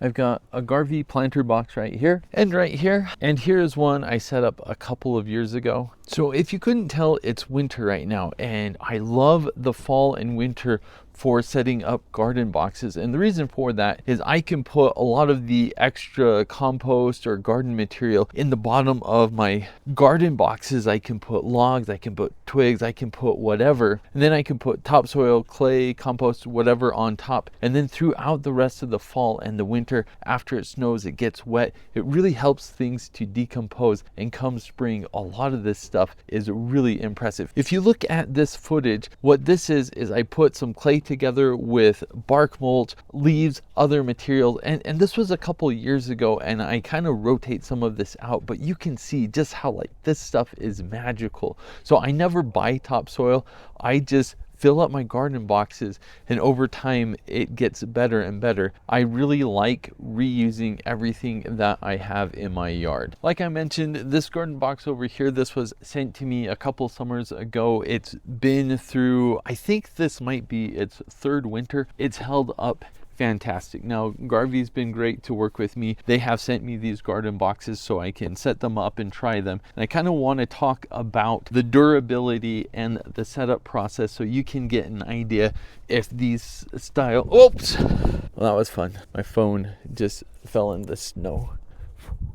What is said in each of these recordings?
I've got a Garvey planter box right here and right here. And here's one I set up a couple of years ago. So if you couldn't tell, it's winter right now, and I love the fall and winter for setting up garden boxes. And the reason for that is I can put a lot of the extra compost or garden material in the bottom of my garden boxes. I can put logs, I can put twigs, I can put whatever, and then I can put topsoil, clay, compost, whatever on top. And then throughout the rest of the fall and the winter, after it snows, it gets wet, it really helps things to decompose. And come spring, a lot of this stuff is really impressive. If you look at this footage, what this is I put some clay together with bark mulch, leaves, other materials, and this was a couple years ago, and I kind of rotate some of this out, but you can see just how like this stuff is magical. So I never buy topsoil, I just fill up my garden boxes, and over time it gets better and better. I really like reusing everything that I have in my yard. Like I mentioned, this garden box over here, this was sent to me a couple summers ago. It's been through, I think this might be its third winter. It's held up fantastic. Now, Garvey's been great to work with me. They have sent me these garden boxes so I can set them up and try them. And I kind of want to talk about the durability and the setup process so you can get an idea if these style... Oops! Well, that was fun. My phone just fell in the snow.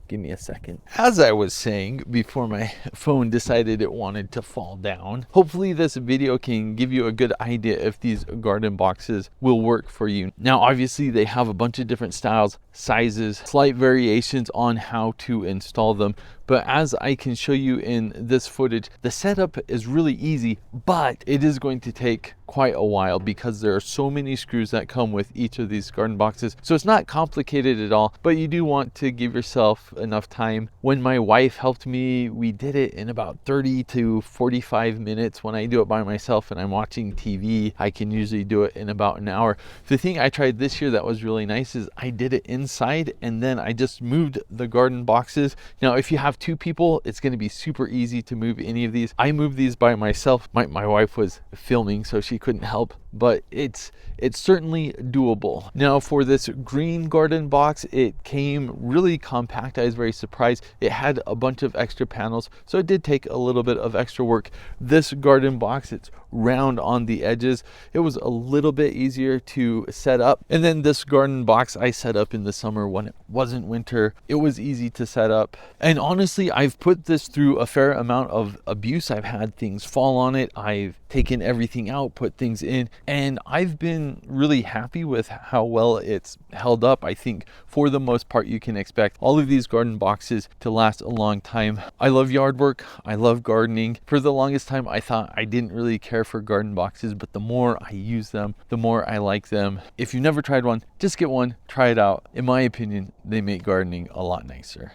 Give me a second. As I was saying before my phone decided it wanted to fall down, hopefully this video can give you a good idea if these garden boxes will work for you. Now, obviously they have a bunch of different styles, sizes, slight variations on how to install them. But as I can show you in this footage, the setup is really easy, but it is going to take quite a while because there are so many screws that come with each of these garden boxes. So it's not complicated at all, but you do want to give yourself enough time. When my wife helped me, we did it in about 30 to 45 minutes. When I do it by myself and I'm watching TV, I can usually do it in about an hour. The thing I tried this year that was really nice is I did it inside, and then I just moved the garden boxes. Now, if you have two people, it's going to be super easy to move any of these. I moved these by myself. My wife was filming, so she couldn't help, but it's certainly doable. Now, for this green garden box, it came really compact. I was very surprised. It had a bunch of extra panels, so it did take a little bit of extra work. This garden box, it's round on the edges. It was a little bit easier to set up. And then this garden box I set up in the summer when it wasn't winter. It was easy to set up. And honestly, I've put this through a fair amount of abuse. I've had things fall on it. I've taken everything out, put things in, and I've been really happy with how well it's held up. I think for the most part, you can expect all of these garden boxes to last a long time. I love yard work. I love gardening. For the longest time, I thought I didn't really care for garden boxes, but the more I use them, the more I like them. If you've never tried one, just get one, try it out. In my opinion, they make gardening a lot nicer.